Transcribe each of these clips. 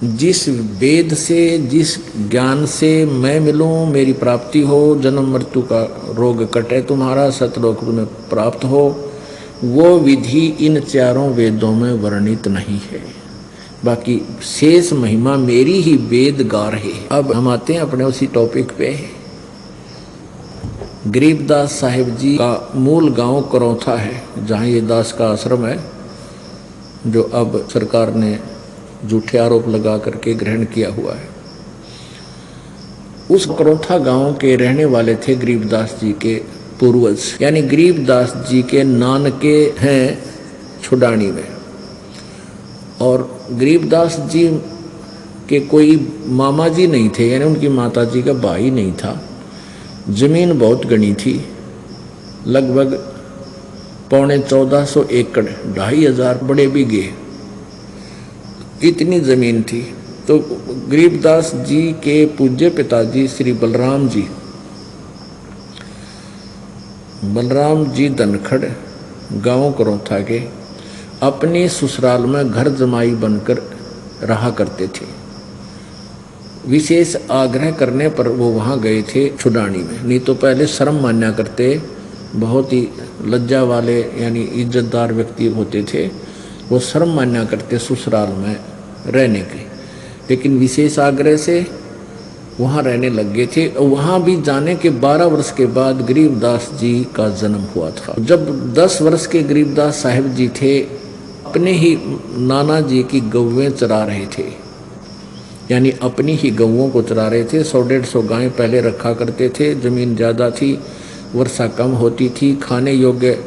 जिस वेद से, जिस ज्ञान से मैं मिलूं, मेरी प्राप्ति हो, जन्म मृत्यु का रोग कटे, तुम्हारा सतलोक में प्राप्त हो, वो विधि इन चारों वेदों में वर्णित नहीं है। बाकी शेष महिमा मेरी ही वेद गा रहे। अब हम आते हैं अपने उसी टॉपिक पे। गरीबदास साहिब जी का मूल गांव करौथा है, जहाँ ये दास का आश्रम है, जो अब सरकार ने झूठे आरोप लगा करके ग्रहण किया हुआ है। उस करौथा गांव के रहने वाले थे गरीबदास जी के पूर्वज, यानी गरीबदास जी के नानके हैं छुडानी में। और गरीबदास जी के कोई मामा जी नहीं थे, यानी उनकी माता जी का भाई नहीं था। जमीन बहुत गणी थी, लगभग 1450 एकड़, 2500 बड़े बीघे, इतनी जमीन थी। तो गरीबदास जी के पूज्य पिताजी श्री बलराम जी धनखड़ गांव करौथा के अपने ससुराल में घर जमाई बनकर रहा करते थे। विशेष आग्रह करने पर वो वहाँ गए थे छुडानी में, नहीं तो पहले शर्म मान्या करते, बहुत ही लज्जा वाले यानी इज्जतदार व्यक्ति होते थे, वो शर्म मान्या करते ससुराल में रहने के। लेकिन विशेष आग्रह से वहाँ रहने लग गए थे। और वहाँ भी जाने के 12 वर्ष के बाद गरीबदास जी का जन्म हुआ था। जब 10 वर्ष के गरीबदास साहिब जी थे, अपने ही नाना जी की गौवें चरा रहे थे, यानी अपनी ही गौओं को चरा रहे थे। 100-150 गायें पहले रखा करते थे। जमीन ज़्यादा थी, वर्षा कम होती थी, खाने योग्य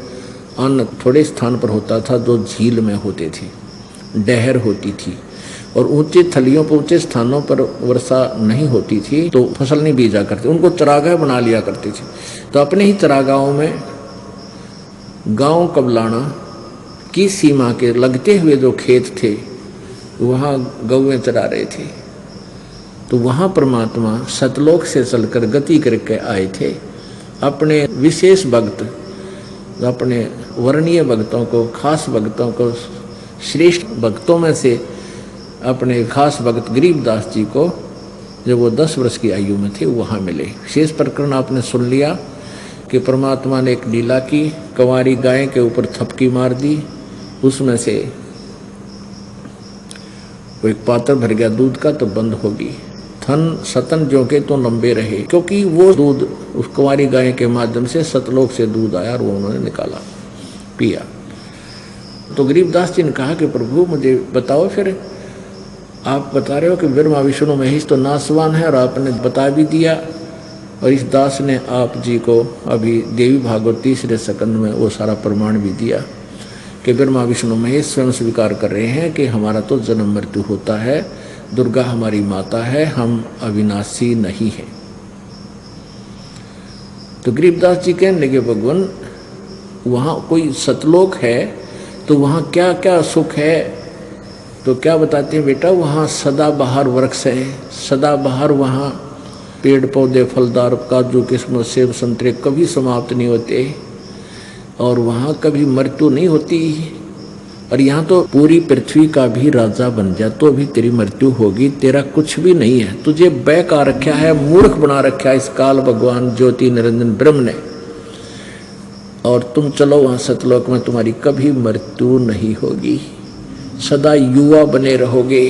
अन्न थोड़े स्थान पर होता था जो झील में होते थे, डहर होती थी, और ऊंचे थलियों पर, ऊंचे स्थानों पर वर्षा नहीं होती थी तो फसल नहीं बीजा करते, उनको चरागाह बना लिया करते थे। तो अपने ही चरागाहों में गांव कबलाना की सीमा के लगते हुए जो खेत थे, वहाँ गौएं चरा रहे थे। तो वहाँ परमात्मा सतलोक से चलकर गति करके आए थे। अपने विशेष भक्त, अपने वर्णीय भक्तों को, खास भक्तों को, श्रेष्ठ भक्तों में से अपने खास भक्त गरीबदास जी को, जब वो 10 वर्ष की आयु में थे, वहाँ मिले। शेष प्रकरण आपने सुन लिया कि परमात्मा ने एक लीला की, कंवारी गाय के ऊपर थपकी मार दी, उसमें से वो एक पात्र भर गया दूध का, तो बंद होगी। थन सतन जो के तो लंबे रहे, क्योंकि वो दूध उस कुंवारी गाय के माध्यम से सतलोक से दूध आया और वो उन्होंने निकाला, पिया। तो गरीबदास जी ने कहा कि प्रभु मुझे बताओ, फिर आप बता रहे हो कि ब्रह्मा विष्णु महेश तो नासवान है, और आपने बता भी दिया, और इस दास ने आप जी को अभी देवी भागवत 3 स्कंद में वो सारा प्रमाण भी दिया कि ब्रह्मा विष्णु महेश स्वयं स्वीकार कर रहे हैं कि हमारा तो जन्म मृत्यु होता है, दुर्गा हमारी माता है, हम अविनाशी नहीं हैं। तो गरीबदास जी कहने लगे, भगवान वहाँ कोई सतलोक है तो वहाँ क्या क्या सुख है? तो क्या बताते हैं बेटा, वहाँ सदाबहार वृक्ष है, सदाबहार वहाँ पेड़ पौधे फलदार, काजू किस्मत सेब संतरे कभी समाप्त नहीं होते, और वहाँ कभी मृत्यु नहीं होती। और यहाँ तो पूरी पृथ्वी का भी राजा बन जा तो भी तेरी मृत्यु होगी, तेरा कुछ भी नहीं है, तुझे बेकार रखा है, मूर्ख बना रखा है इस काल भगवान ज्योति निरंजन ब्रह्म ने, और तुम चलो वहाँ सतलोक में, तुम्हारी कभी मृत्यु नहीं होगी, सदा युवा बने रहोगे।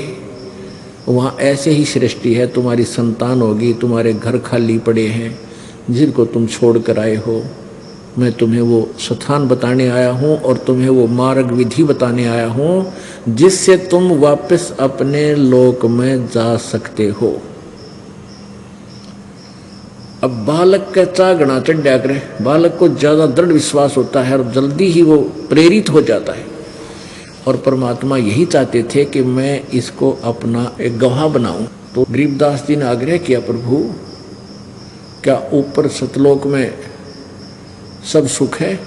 वहाँ ऐसे ही सृष्टि है, तुम्हारी संतान होगी, तुम्हारे घर खाली पड़े हैं जिनको तुम छोड़ कर आए हो, मैं तुम्हें वो स्थान बताने आया हूँ और तुम्हें वो मार्ग विधि बताने आया हूँ जिससे तुम वापस अपने लोक में जा सकते हो। अब बालक का चागना चढ़ा करे, बालक को ज़्यादा दृढ़ विश्वास होता है और जल्दी ही वो प्रेरित हो जाता है, और परमात्मा यही चाहते थे कि मैं इसको अपना एक गवाह बनाऊं। तो गरीबदास जी ने आग्रह किया, प्रभु क्या ऊपर सतलोक में सब सुख है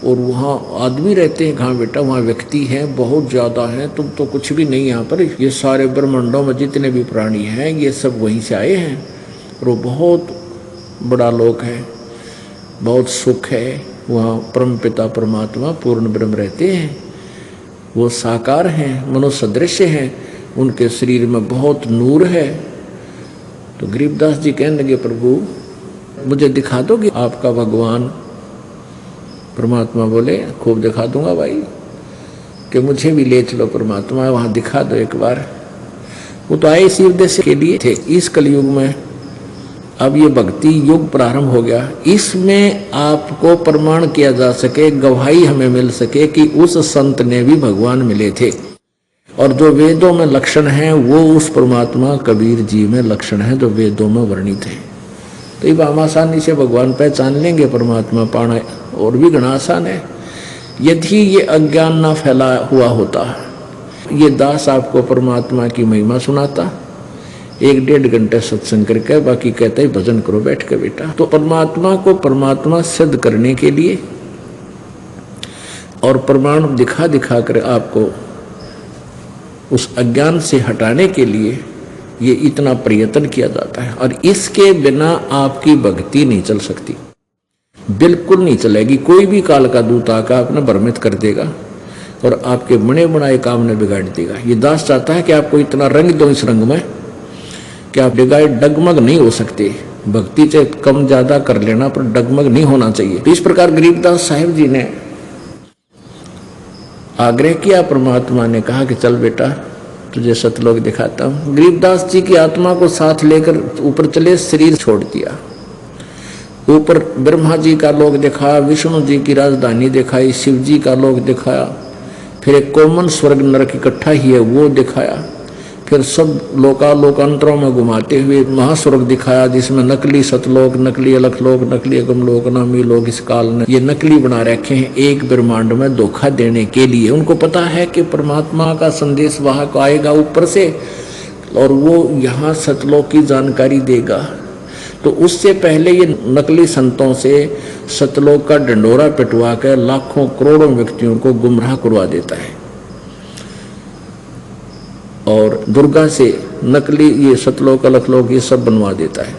और वहाँ आदमी रहते हैं? कहाँ बेटा, वहाँ व्यक्ति हैं, बहुत ज़्यादा हैं, तुम तो कुछ भी नहीं यहाँ पर। ये सारे ब्रह्मांडों में जितने भी प्राणी हैं ये सब वहीं से आए हैं, और वो बहुत बड़ा लोक है, बहुत सुख है, वहाँ परम पिता परमात्मा पूर्ण ब्रह्म रहते हैं, वो साकार हैं, मनोसदृश्य हैं, उनके शरीर में बहुत नूर है। तो गरीबदास जी कहने लगे, प्रभु मुझे दिखा दोगे आपका भगवान? परमात्मा बोले, खूब दिखा दूंगा भाई, कि मुझे भी ले चलो परमात्मा, वहाँ दिखा दो एक बार। वो तो आए इसी उद्देश्य के लिए थे। इस कलयुग में अब ये भक्ति युग प्रारंभ हो गया, इसमें आपको प्रमाण किया जा सके, गवाही हमें मिल सके कि उस संत ने भी भगवान मिले थे, और जो वेदों में लक्षण हैं वो उस परमात्मा कबीर जी में लक्षण है जो वेदों में वर्णित है। तो ये हम आसानी से भगवान पहचान लेंगे, परमात्मा पाना और भी घना आसान है। यदि ये अज्ञान ना फैला हुआ होता, ये दास आपको परमात्मा की महिमा सुनाता, 1-1.5 घंटे सत्संग करके, बाकी कहता ही भजन करो बैठ के बेटा। तो परमात्मा को परमात्मा सिद्ध करने के लिए और प्रमाण दिखा दिखा कर आपको उस अज्ञान से हटाने के लिए ये इतना प्रयत्न किया जाता है, और इसके बिना आपकी भक्ति नहीं चल सकती, बिल्कुल नहीं चलेगी। कोई भी काल का दूत आकर आपने भ्रमित कर देगा और आपके बने बनाए काम ने बिगाड़ देगा। ये दास चाहता है कि आपको इतना रंग दो इस रंग में कि आप डगमग नहीं हो सकते। भक्ति से कम ज्यादा कर लेना पर डगमग नहीं होना चाहिए। तो इस प्रकार गरीबदास साहिब जी ने आग्रह किया, परमात्मा ने कहा कि चल बेटा तुझे सतलोक दिखाता हूं। गरीबदास जी की आत्मा को साथ लेकर ऊपर चले, शरीर छोड़ दिया। ऊपर ब्रह्मा जी का लोक दिखाया, विष्णु जी की राजधानी दिखाई, शिव जी का लोक दिखाया, फिर एक कॉमन स्वर्ग नरक इकट्ठा ही है वो दिखाया, फिर सब लोकांतरों में घुमाते हुए महास्वर्ग दिखाया, जिसमें नकली सतलोक, नकली अलखलोक, नकली अगमलोक, नामी लोक इस काल ने ये नकली बना रखे हैं एक ब्रह्मांड में धोखा देने के लिए। उनको पता है कि परमात्मा का संदेश वाहक आएगा ऊपर से और वो यहाँ सतलोक की जानकारी देगा। तो उससे पहले ये नकली संतों से सतलोक का डंडोरा पिटवा कर लाखों करोड़ों व्यक्तियों को गुमराह करवा देता है, और दुर्गा से नकली ये सतलोक अलखलोक ये सब बनवा देता है।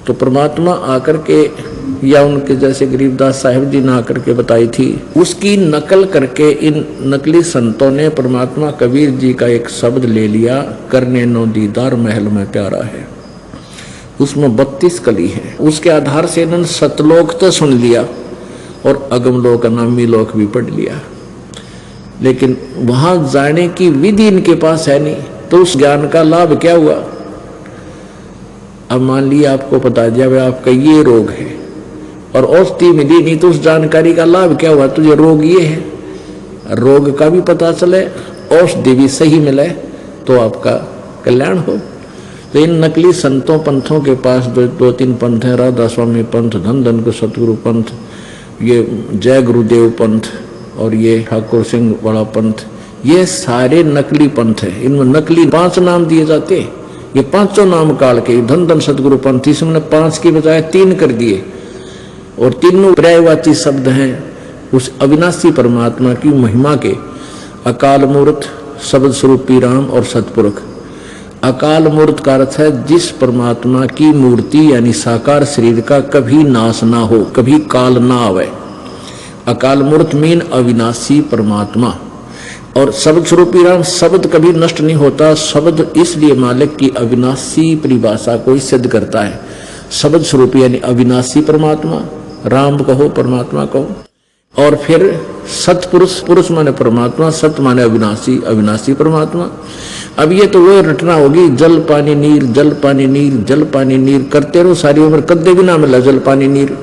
तो परमात्मा आकर के, या उनके जैसे गरीबदास साहिब जी ने आकर के बताई थी, उसकी नकल करके इन नकली संतों ने परमात्मा कबीर जी का एक शब्द ले लिया, करने नो दीदार महल में प्यारा है। उसमें 32 कली है। उसके आधार से इन्होंने सतलोक तो सुन लिया और अगमलोक नामी लोक भी पढ़ लिया, लेकिन वहां जाने की विधि इनके पास है नहीं। तो उस ज्ञान का लाभ क्या हुआ? अब मान लिया आपको बता दिया भाई आपका ये रोग है और औषधि मिली नहीं, तो उस जानकारी का लाभ क्या हुआ? तुझे रोग ये है, रोग का भी पता चले, औषधि भी सही मिले, तो आपका कल्याण हो। तो इन नकली संतों पंथों के पास 2-3 पंथ हैं, राधा स्वामी पंथ, धन धन को सतगुरु पंथ, ये जय गुरुदेव पंथ और ये ठाकुर सिंह वाला पंथ, ये सारे नकली पंथ है। इनमें नकली 5 नाम दिए जाते हैं, ये 5 नाम काल के। धन धन सतगुरु पंथ, इसमें 5 की बजाय 3 कर दिए, और तीनों पर्यायवाची शब्द हैं उस अविनाशी परमात्मा की महिमा के। अकाल मूर्त, शब्द स्वरूपी राम और सतपुरुष। अकाल मूर्त का अर्थ है जिस परमात्मा की मूर्ति यानी साकार शरीर का कभी नाश ना हो, कभी काल ना आवे। अकाल मूर्त मीन अविनाशी परमात्मा। और शब्द स्वरूपी राम, शब्द कभी नष्ट नहीं होता। शब्द इसलिए मालिक की अविनाशी परिभाषा को सिद्ध करता है। शब्द स्वरूपी यानी अविनाशी परमात्मा, राम कहो परमात्मा कहो। और फिर सतपुरुष, पुरुष माने परमात्मा, सत माने अविनाशी, अविनाशी परमात्मा। अब ये तो वो रटना होगी, जल पानी नीर, जल पानी नीर, जल पानी नीर करते रहो सारी उम्र, कदे भी ना मिला जल पानी नीर।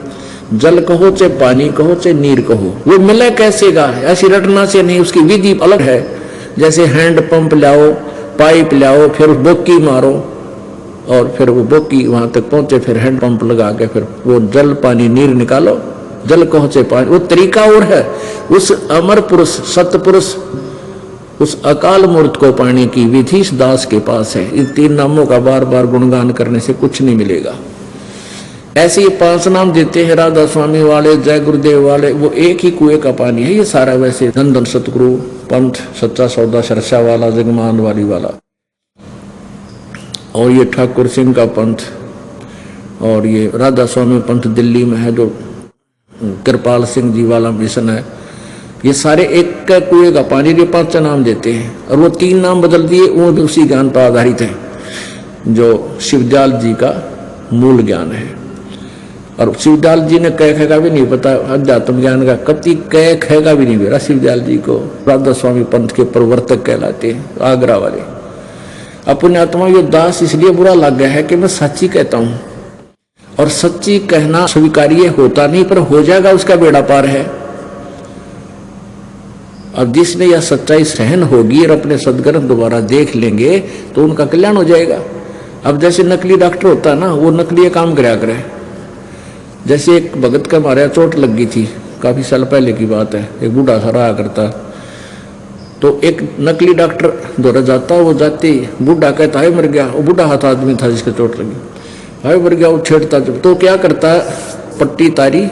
जल कहो चाहे पानी कहो चाहे नीर कहो, वो मिले कैसे गा? ऐसी रटना से नहीं, उसकी विधि अलग है। जैसे हैंड पंप लाओ, पाइप लाओ, फिर बोकी मारो और फिर वो बोकी वहां तक पहुंचे, फिर हैंड पंप लगा के फिर वो जल पानी नीर निकालो। जल कहो चाहे पानी, वो तरीका और है। उस अमर पुरुष, सतपुरुष, उस अकाल मूर्त को पाने की विधि इस दास के पास है। इन 3 नामों का बार बार गुणगान करने से कुछ नहीं मिलेगा। ऐसे ही 5 नाम देते हैं राधा स्वामी वाले, जय गुरुदेव वाले, वो एक ही कुएं का पानी है ये सारा। वैसे धन धन सतगुरु पंथ, सच्चा सौदा सरसा वाला, जगमान वाली वाला, और ये ठाकुर सिंह का पंथ, और ये राधा स्वामी पंथ दिल्ली में है जो कृपाल सिंह जी वाला मिशन है, ये सारे एक का कुएं का पानी के 5 नाम देते हैं, और वो 3 नाम बदल दिए, वो भी उसी ज्ञान पर आधारित है जो शिवदयाल जी का मूल ज्ञान है। और शिवदयाल जी ने कै खे का भी नहीं पता, अध्यात्म ज्ञान का कति कै खे का भी नहीं बेरा। शिवदयाल जी को राधा स्वामी पंथ के प्रवर्तक कहलाते हैं, आगरा वाले। अपने आत्मा ये दास इसलिए बुरा लग गया है कि मैं सच्ची कहता हूं, और सच्ची कहना स्वीकार्य होता नहीं, पर हो जाएगा उसका बेड़ा पार है। अब जिसने यह सच्चाई सहन होगी और अपने सदग्रंथ दोबारा देख लेंगे तो उनका कल्याण हो जाएगा। अब जैसे नकली डॉक्टर होता है ना, वो नकली काम कराया करे। जैसे एक भगत का मारा चोट लग गई थी, काफी साल पहले की बात है, एक बूढ़ा सा रहा करता, तो एक नकली डॉक्टर दौरा जाता, वो जाते बूढ़ा कहता है मर गया, वो बूढ़ा हाथ आदमी था जिसके चोट लगी, हाय मर गया, वो छेड़ता जब, तो क्या करता, पट्टी तारी,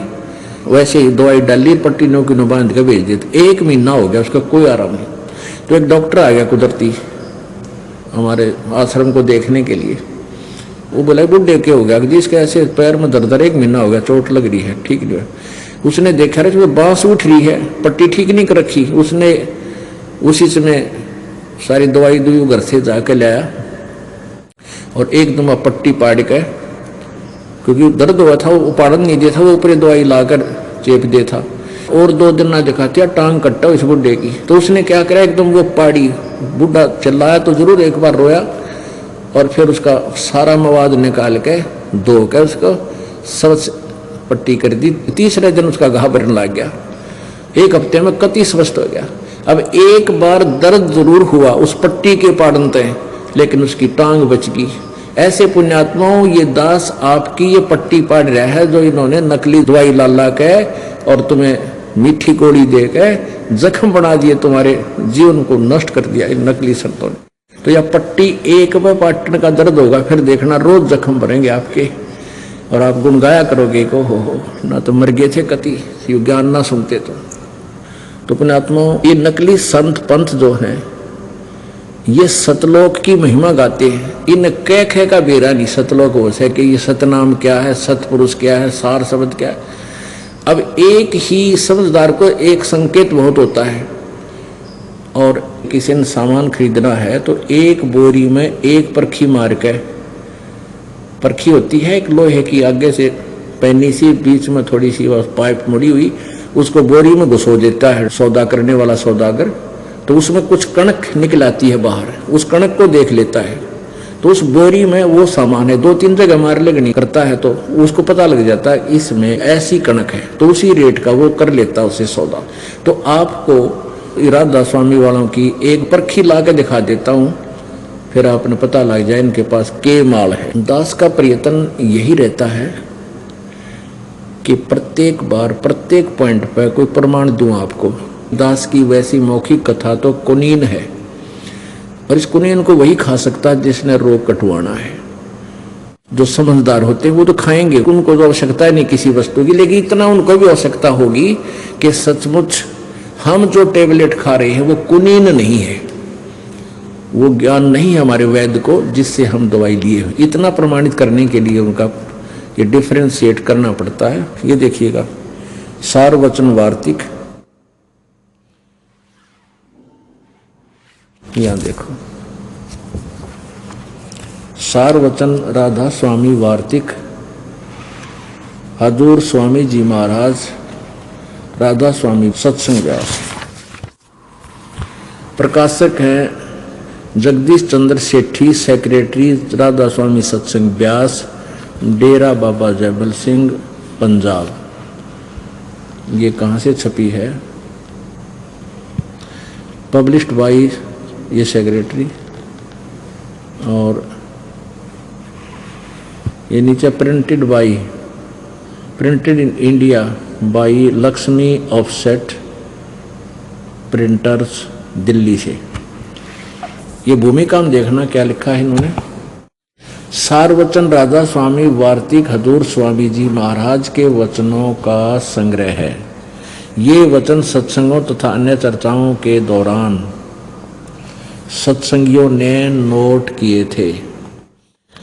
वैसे ही दवाई डाली, पट्टी नो की नो बांध के भेज देते। 1 महीना हो गया, उसका कोई आराम नहीं। तो एक डॉक्टर आ गया कुदरती हमारे आश्रम को देखने के लिए। वो बोला बुढ़े क्या हो गया जी, इसके ऐसे पैर में दर्द, 1 महीना हो गया, चोट लग रही है, ठीक नहीं है। उसने देखा रहे बांस उठ रही है, पट्टी ठीक नहीं कर रखी। उसने उसी समय सारी दवाई घर से जाके लाया और एकदम पट्टी पाड़ के, क्योंकि दर्द हुआ था, वो उपाड़न नहीं दिया था, वो ऊपर दवाई लाकर चेप दे था। और 2 दिन ना दिखाते, टांग कट्टा इस बुढ़े की। तो उसने क्या करा, एकदम वो पाड़ी, बुढ़ा चिल्लाया तो जरूर, एक बार रोया, और फिर उसका सारा मवाद निकाल के धो के उसको सब पट्टी कर दी। तीसरे दिन उसका घाव भरने लग गया, 1 हफ्ते में कति स्वस्थ हो गया। अब एक बार दर्द जरूर हुआ उस पट्टी के पाड़नते, लेकिन उसकी टांग बच गई। ऐसे पुण्यात्माओं, ये दास आपकी ये पट्टी पाड़ रहा है जो इन्होंने नकली दवाई ला के और तुम्हें मीठी गोली दे के जख्म बना दिए, तुम्हारे जीवन को नष्ट कर दिया इन नकली संतों ने। तो यह पट्टी एक में पाटने का दर्द होगा, फिर देखना रोज जख्म भरेंगे आपके, और आप गुनगाया करोगे को हो ना तो मर गए थे कति, ज्ञान ना सुनते तो पुण्यात्माओं, ये नकली संत पंथ जो हैं ये सतलोक की महिमा गाते हैं। इन कह खे का बेरा नहीं सतलोक हो सके, ये सतनाम क्या है, सतपुरुष क्या है, सार शब्द क्या है। अब एक ही समझदार को एक संकेत बहुत होता है, और किसी ने सामान खरीदना है तो एक बोरी में एक परखी मार के, परखी होती है एक लोहे की आगे से पैनी सी, बीच में थोड़ी सी पाइप मुड़ी हुई, उसको बोरी में घुसो देता है सौदा करने वाला सौदागर। तो उसमें कुछ कणक निकल आती है बाहर, उस कणक को देख लेता है, तो उस बोरी में वो सामान है। 2-3 जगह मार लगनी करता है तो उसको पता लग जाता है इसमें ऐसी कणक है, तो उसी रेट का वो कर लेता है उससे सौदा। तो आपको राधा स्वामी वालों की एक परखी ला के दिखा देता हूँ, फिर आपने पता लग जाए इनके पास के माल है। दास का प्रयत्न यही रहता है कि प्रत्येक बार प्रत्येक पॉइंट पर कोई प्रमाण दूं आपको। दास की वैसी मौखिक कथा तो कुनीन है, और इस कुनीन को वही खा सकता है जिसने रोग कटवाना है। जो समझदार होते हैं वो तो खाएंगे, उनको तो आवश्यकता नहीं किसी वस्तु की, लेकिन इतना उनको भी आवश्यकता होगी कि सचमुच हम जो टेबलेट खा रहे हैं वो कुनीन नहीं है, वो ज्ञान नहीं है हमारे वैद्य को जिससे हम दवाई लिए। इतना प्रमाणित करने के लिए उनका ये डिफ्रेंशिएट करना पड़ता है। ये देखिएगा, सारवचन वार्तिक, यहां देखो, सारवचन राधा स्वामी वार्तिक, हजूर स्वामी जी महाराज, राधा स्वामी सत्संग व्यास। प्रकाशक हैं जगदीश चंद्र सेठी, सेक्रेटरी राधा स्वामी सत्संग व्यास, डेरा बाबा जयबल सिंह, पंजाब। ये कहाँ से छपी है? पब्लिश्ड बाई, ये सेक्रेटरी, और ये नीचे printed by, printed in India by Lakshmi offset printers, Delhi से। ये भूमिका में देखना क्या लिखा है इन्होंने। सारवचन राधा स्वामी वार्तिक हजूर स्वामी जी महाराज के वचनों का संग्रह है। ये वचन सत्संगों तथा अन्य चर्चाओं के दौरान सत्संगियों ने नोट किए थे।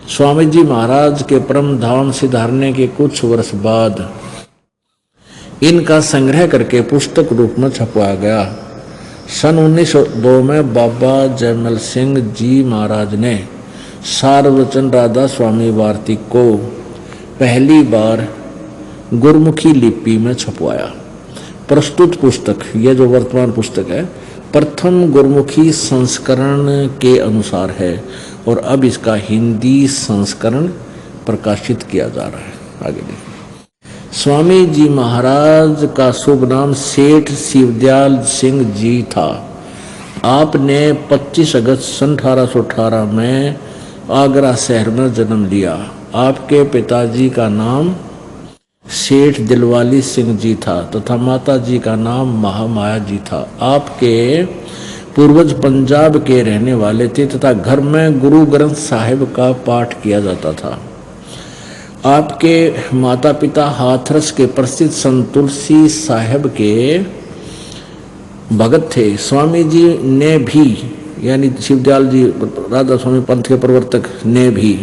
स्वामी जी महाराज के परम धाम सिधारने के कुछ वर्ष बाद इनका संग्रह करके पुस्तक रूप में छपवाया गया। सन 1902 में बाबा जयमल सिंह जी महाराज ने सारवचन राधा स्वामी वार्तिक को पहली बार गुरमुखी लिपि में छपवाया। प्रस्तुत पुस्तक, यह जो वर्तमान पुस्तक है, प्रथम गुरमुखी संस्करण के अनुसार है और अब इसका हिंदी संस्करण प्रकाशित किया जा रहा है। आगे देखिए। स्वामी जी महाराज का शुभ नाम सेठ शिवदयाल सिंह जी था। आपने 25 अगस्त सन 1818 में आगरा शहर में जन्म लिया। आपके पिताजी का नाम सेठ दिलवाली सिंह जी था तथा माता जी का नाम महामाया जी था। आपके पूर्वज पंजाब के रहने वाले थे तथा घर में गुरु ग्रंथ साहिब का पाठ किया जाता था। आपके माता पिता हाथरस के प्रसिद्ध संत तुलसी साहिब के भगत थे। स्वामी जी ने भी, यानी शिवदयाल जी राधा स्वामी पंथ के प्रवर्तक ने भी,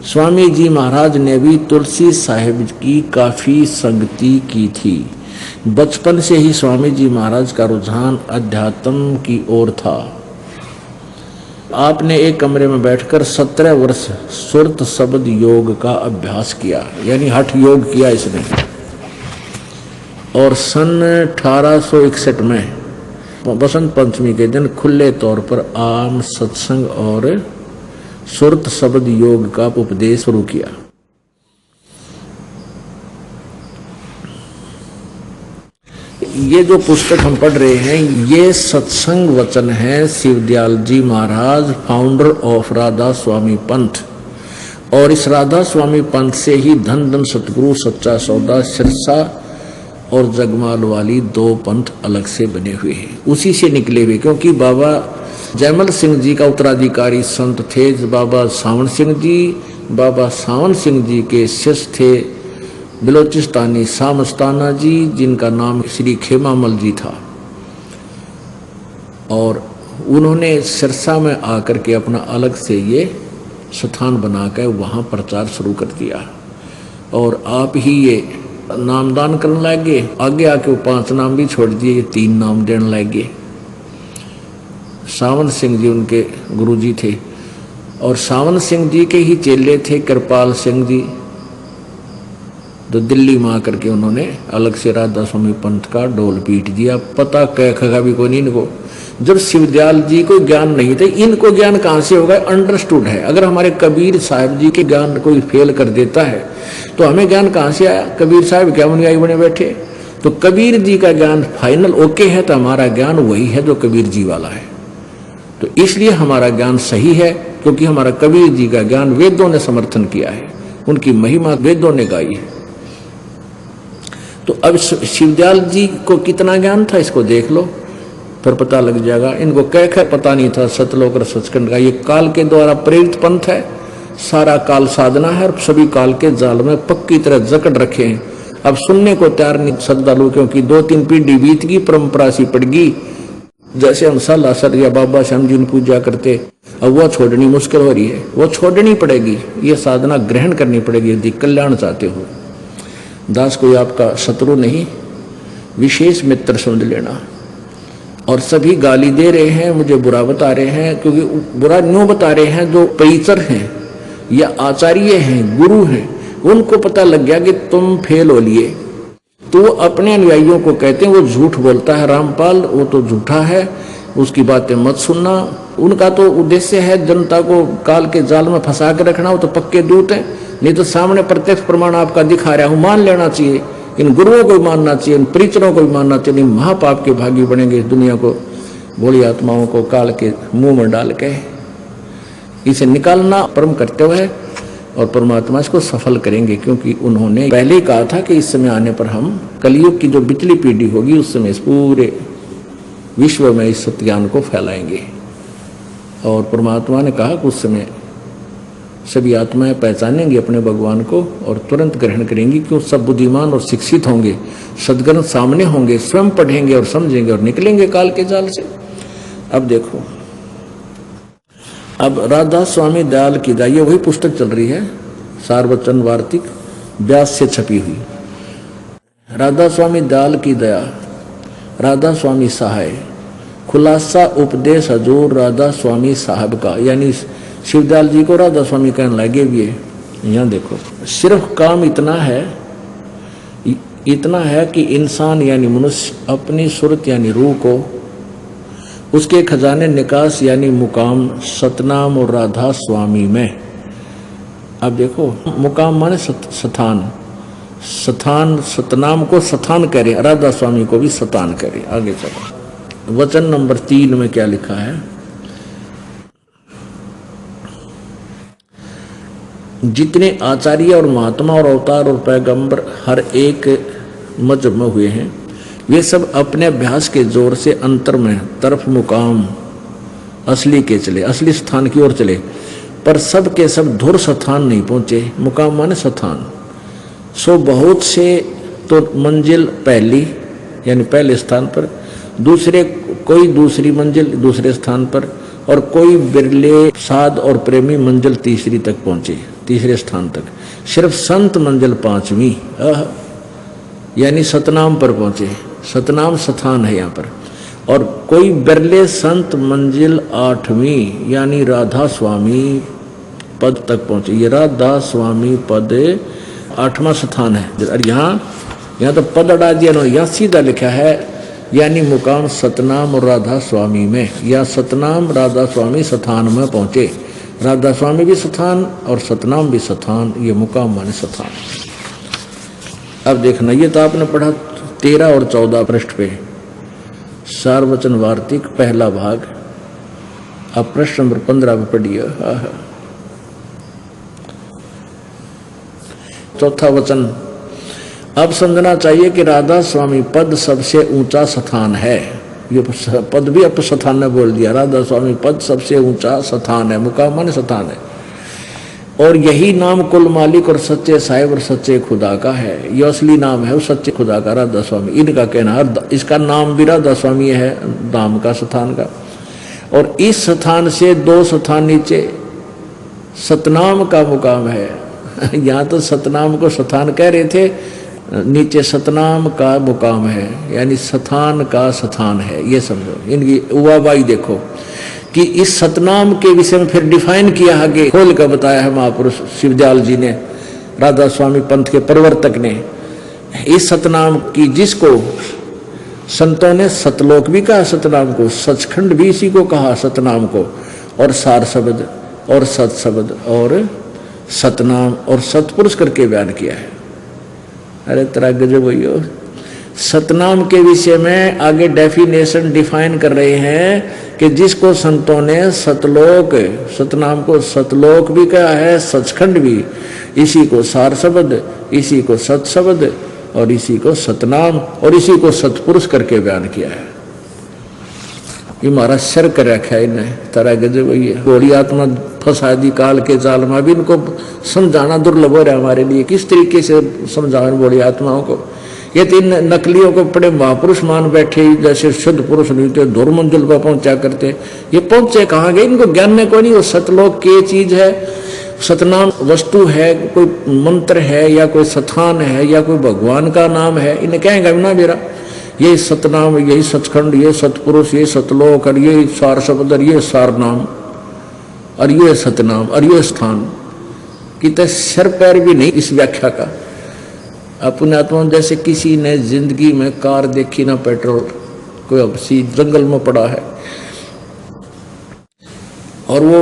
स्वामी जी महाराज ने भी तुलसी साहिब की काफी संगति की थी। बचपन से ही स्वामी जी महाराज का रुझान अध्यात्म की ओर था। आपने एक कमरे में बैठकर 17 वर्ष सुरत शब्द योग का अभ्यास किया, यानी हठ योग किया इसने। और सन 1861 में बसंत पंचमी के दिन खुले तौर पर आम सत्संग और सुरत शब्द योग का उपदेश शुरू किया। ये जो पुस्तक हम पढ़ रहे हैं, ये सत्संग वचन है शिवदयाल जी महाराज, फाउंडर ऑफ राधा स्वामी पंथ। और इस राधा स्वामी पंथ से ही धन धन सतगुरु, सच्चा सौदा, सिरसा और जगमाल वाली 2 पंथ अलग से बने हुए हैं, उसी से निकले हुए। क्योंकि बाबा जयमल सिंह जी का उत्तराधिकारी संत थे बाबा सावन सिंह जी। बाबा सावन सिंह जी के शिष्य थे बिलोचिस्तानी सामस्ताना जी, जिनका नाम श्री खेमामल जी था। और उन्होंने सिरसा में आकर के अपना अलग से ये स्थान बनाकर वहाँ प्रचार शुरू कर दिया। और आप ही ये नामदान करने लगे। आगे आके वो 5 नाम भी छोड़ दिए, ये 3 नाम देने लगे। सावन सिंह जी उनके गुरुजी थे और सावन सिंह जी के ही चेले थे कृपाल सिंह जी, तो दिल्ली में आकर के उन्होंने अलग से राधा स्वामी पंथ का डोल पीट दिया। पता कह भी कोई नहीं इनको। जब शिवदयाल जी को ज्ञान नहीं थे, इनको ज्ञान कहाँ से होगा? अंडरस्टूड है। अगर हमारे कबीर साहब जी के ज्ञान कोई फेल कर देता है तो हमें ज्ञान कहाँ से आया? कबीर साहब क्या अनुयायी बने बैठे? तो कबीर जी का ज्ञान फाइनल ओके है तो हमारा ज्ञान वही है जो कबीर जी वाला है। तो इसलिए हमारा ज्ञान सही है, क्योंकि हमारा कबीर जी का ज्ञान वेदों ने समर्थन किया है, उनकी महिमा वेदों ने गाई है। तो अब शिवदयाल जी को कितना ज्ञान था इसको देख लो, फिर पता लग जाएगा। इनको कह पता नहीं था सतलोक और सचखंड का। ये काल के द्वारा प्रेरित पंथ है, सारा काल साधना है और सभी काल के जाल में पक्की तरह जकड़ रखे हैं। अब सुनने को तैयार नहीं श्रद्धालु, क्योंकि 2-3 पीढ़ी बीत गई, परंपरा सी पड़ गई। जैसे हम सालासर या बाबा श्याम जी ने पूजा करते, अब वो छोड़नी मुश्किल हो रही है, वो छोड़नी पड़ेगी। ये साधना ग्रहण करनी पड़ेगी यदि कल्याण चाहते हो। दास कोई आपका शत्रु नहीं, विशेष मित्र समझ लेना। और सभी गाली दे रहे हैं, मुझे बुरा बता रहे हैं, क्योंकि बुरा न्यों बता रहे हैं जो परिचर हैं या आचार्य हैं, गुरु हैं, उनको पता लग गया कि तुम फेल हो लिए, तो वो अपने अनुयायियों को कहते हैं वो झूठ बोलता है रामपाल, वो तो झूठा है, उसकी बातें मत सुनना। उनका तो उद्देश्य है जनता को काल के जाल में फंसा के रखना। वो तो पक्के दूत हैं, नहीं तो सामने प्रत्यक्ष प्रमाण आपका दिखा रहा हूं, मान लेना चाहिए। इन गुरुओं को भी मानना चाहिए, इन प्रीचरों को भी मानना चाहिए। महापाप के भागी बनेंगे इस दुनिया को, भोली आत्माओं को काल के मुंह में डाल के। इसे निकालना परम कर्तव्य है और परमात्मा इसको सफल करेंगे, क्योंकि उन्होंने पहले ही कहा था कि इस समय आने पर हम कलयुग की जो बिचली पीढ़ी होगी उस समय इस पूरे विश्व में इस सत्य ज्ञान को फैलाएंगे। और परमात्मा ने कहा कि उस समय सभी आत्माएं पहचानेंगी अपने भगवान को और तुरंत ग्रहण करेंगी, क्यों सब बुद्धिमान और शिक्षित होंगे, सद्ग्रंथ सामने होंगे, स्वयं पढ़ेंगे और समझेंगे और निकलेंगे काल के जाल से। अब देखो, अब राधा स्वामी दयाल की दाइए वही पुस्तक चल रही है, सारवचन वार्तिक, व्यास से छपी हुई। राधा स्वामी दाल की दया, राधा स्वामी सहाय, खुलासा उपदेश हजूर राधा स्वामी साहब का, यानी शिवदयाल जी को राधा स्वामी कहने लगे भी है। यहाँ देखो, सिर्फ काम इतना है कि इंसान यानी मनुष्य अपनी सूरत यानी रूह को उसके खजाने निकास यानी मुकाम सतनाम और राधा स्वामी में। अब देखो, मुकाम माने स्थान, सतनाम को स्थान करे, राधा स्वामी को भी स्थान करे। आगे चलो, वचन नंबर 3 में क्या लिखा है? जितने आचार्य और महात्मा और अवतार और पैगंबर हर एक मजहब में हुए हैं, वे सब अपने अभ्यास के जोर से अंतर में तरफ मुकाम असली के चले, असली स्थान की ओर चले, पर सब के सब धुर स्थान नहीं पहुंचे। मुकाम माने स्थान। सो बहुत से तो मंजिल पहली यानी पहले स्थान पर, दूसरे कोई दूसरी मंजिल दूसरे स्थान पर, और कोई बिरले साध और प्रेमी मंजिल तीसरी तक पहुंचे, तीसरे स्थान तक। सिर्फ संत मंजिल 5वीं यानी सतनाम पर पहुंचे। सतनाम स्थान है यहाँ पर। और कोई बिरले संत मंजिल 8वीं यानी राधा स्वामी पद तक पहुंचे। ये राधा स्वामी पद 8वां स्थान है। और यहाँ तो पद अड़ा दिया ना, यहाँ सीधा लिखा है यानी मुकाम सतनाम और राधा स्वामी में, या सतनाम राधा स्वामी स्थान में पहुंचे। राधा स्वामी भी स्थान और सतनाम भी स्थान, ये मुकाम माने स्थान। अब देखना, ये तो आपने पढ़ा 13 और 14 पृष्ठ पे, सारवचन वार्तिक पहला भाग। अब प्रश्न नंबर 15 में पढ़िए। चौथा वचन, अब समझना चाहिए कि राधा स्वामी पद सबसे ऊंचा स्थान है। ये पद भी अब स्थान ने बोल दिया, राधा स्वामी पद सबसे ऊंचा स्थान है, मुकाम माने स्थान है। और यही नाम कुल मालिक और सच्चे साहिब और सच्चे खुदा का है। ये असली नाम है उस सच्चे खुदा का, राधा स्वामी। इनका कहना है, इसका नाम भी राधा स्वामी है, धाम का, स्थान का। और इस स्थान से 2 स्थान नीचे सतनाम का मुकाम है। यहाँ तो सतनाम को स्थान कह रहे थे, नीचे सतनाम का मुकाम है, यानी स्थान का स्थान है। ये समझो, इनकी उवाबाई देखो कि इस सतनाम के विषय में फिर डिफाइन किया, आगे खोल कर बताया है महापुरुष शिवदयाल जी ने, राधा स्वामी पंथ के प्रवर्तक ने। इस सतनाम की, जिसको संतों ने सतलोक भी कहा, सतनाम को सचखंड भी इसी को कहा, सतनाम को, और सार शब्द और सत शब्द और सतनाम और सतपुरुष करके बयान किया है। अरे तेरा गजब भैया, सतनाम के विषय में आगे डेफिनेशन डिफाइन कर रहे हैं कि जिसको संतों ने सतलोक, सतनाम को सतलोक भी कहा है, सचखंड भी, इसी को सार शब्द, इसी को सत शब्द और इसी को सतनाम और इसी को सतपुरुष करके बयान किया है। ये हमारा सर कर रखा है इन्हें, तारा गजब भैया। गोली आत्मा फंसा दी काल के जाल में। अभी इनको समझाना दुर्लभ हो रहा है हमारे लिए, किस तरीके से समझाएं बोली आत्माओं को। ये 3 नकलियों को बड़े महापुरुष मान बैठे, जैसे शुद्ध पुरुष नहीं थे, धुर मंजिल पर पहुंचा करते। ये पहुंचे कहाँ गए, इनको ज्ञान में कोई नहीं। वो सतलोक की चीज है, सतनाम वस्तु है, कोई मंत्र है या कोई स्थान है या कोई भगवान का नाम है, इन्हें कहेंगे ना मेरा ये सतनाम, यही सचखंड, ये सतपुरुष, ये सतलोक, और ये सार शब्द, और ये सार नाम, और ये सतनाम, और ये स्थान। कितने सर पैर भी नहीं इस व्याख्या का। अपने आत्मा जैसे किसी ने जिंदगी में कार देखी ना, पेट्रोल, कोई अपसी जंगल में पड़ा है और वो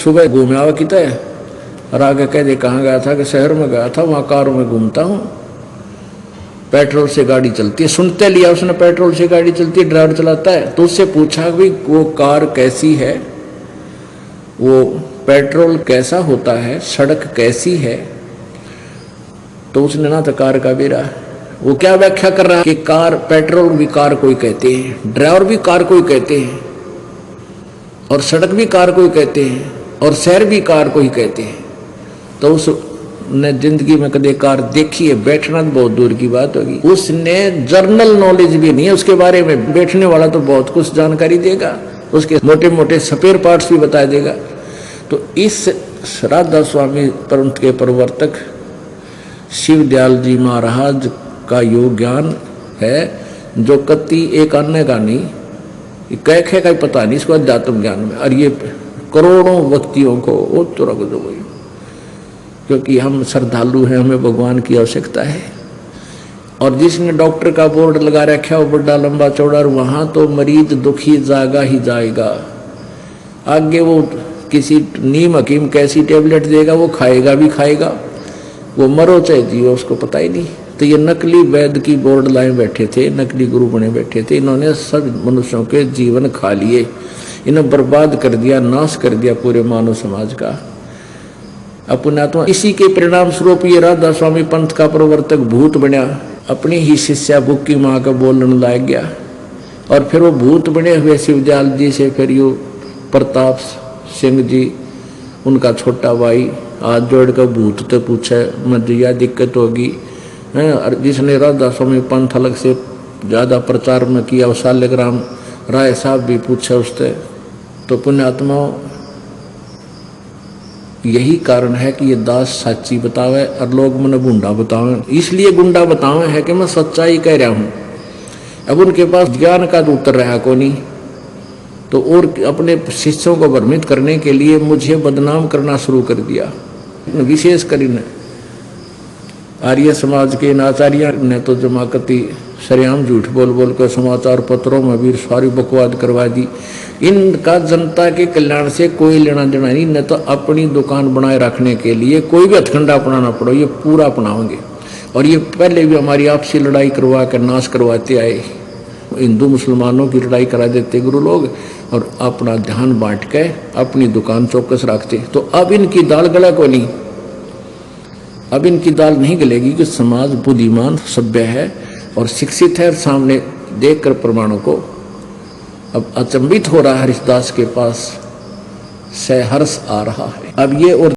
सुबह घूमे आवा कितना है, और आगे कह दे कहाँ गया था, कि शहर में गया था, वहाँ कारों में घूमता हूँ, पेट्रोल से गाड़ी चलती है। सुनते लिया उसने पेट्रोल से गाड़ी चलती है, ड्राइवर चलाता है, तो उससे पूछा भी वो कार कैसी है, वो पेट्रोल कैसा होता है, सड़क कैसी है, तो उसने ना तो कार का भी रहा। वो क्या व्याख्या कर रहा है कि कार, पेट्रोल भी कार कोई कहते हैं, ड्राइवर भी कार कोई कहते हैं, और सड़क भी कार कोई कहते हैं, और शहर भी कार को ही कहते हैं। तो उसने जिंदगी में कदे कार देखी है, बैठना तो बहुत दूर की बात होगी, उसने जर्नल नॉलेज भी नहीं है उसके बारे में। बैठने वाला तो बहुत कुछ जानकारी देगा, उसके मोटे मोटे स्पेयर पार्ट्स भी बता देगा। तो इस राधा स्वामी पंथ के प्रवर्तक शिवदयाल जी महाराज का योग ज्ञान है जो कति एक अन्य का नहीं, कह का ही पता नहीं इसको अध्यात्म ज्ञान में। और ये करोड़ों व्यक्तियों को वो तो रख दो, क्योंकि हम श्रद्धालु हैं, हमें भगवान की आवश्यकता है। और जिसने डॉक्टर का बोर्ड लगा रखा है वो बड़ा लंबा चौड़ा, और वहाँ तो मरीज दुखी जाएगा ही जाएगा। आगे वो किसी नीम हकीम कैसी टेबलेट देगा वो खाएगा भी खाएगा, वो मरो चाहे जियो उसको पता ही नहीं। तो ये नकली वैद्य की बोर्ड लाए बैठे थे, नकली गुरु बने बैठे थे, इन्होंने सब मनुष्यों के जीवन खा लिए, इन्हें बर्बाद कर दिया, नाश कर दिया पूरे मानव समाज का। अपनात्मा इसी के परिणाम स्वरूप ये राधा स्वामी पंथ का प्रवर्तक भूत बना, अपनी ही शिष्या बुक्की माँ का बोलने लग गया। और फिर वो भूत बने हुए शिवदयाल जी से फिर यू प्रताप सिंह जी उनका छोटा भाई हाथ जोड़ कर भूत तो पूछे मुझे यह दिक्कत होगी है। और जिसने राधा स्वामी पंथ अलग से ज़्यादा प्रचार में किया, शालिग्राम राय साहब भी पूछे उससे। तो पुण्यात्माओं यही कारण है कि ये दास सच्ची बतावे और लोग मने गुंडा बतावे। इसलिए गुंडा बतावे है कि मैं सच्चाई कह रहा हूँ। अब उनके पास ज्ञान का उत्तर रहा को नहीं, तो और अपने शिष्यों को भ्रमित करने के लिए मुझे बदनाम करना शुरू कर दिया। विशेष कर आर्य समाज के इन आचार्य ने तो जमाकती सरेआम झूठ बोल बोल कर समाचार पत्रों में भी सारी बकवाद करवा दी। इनका जनता के कल्याण से कोई लेना देना नहीं, न तो अपनी दुकान बनाए रखने के लिए कोई भी हथकंडा अपनाना पड़ो ये पूरा अपनाएंगे। और ये पहले भी हमारी आपसी लड़ाई करवा कर नाश करवाते आए, हिंदू मुसलमानों की लड़ाई करा देते गुरु लोग और अपना ध्यान बांट के अपनी दुकान चौकस रखते। तो अब इनकी दाल गला को नहीं, अब इनकी दाल नहीं गलेगी कि समाज बुद्धिमान सभ्य है और शिक्षित है। सामने देखकर प्रमाणों को अब अचंभित हो रहा है, हरिदास के पास सहर्ष आ रहा है। अब ये और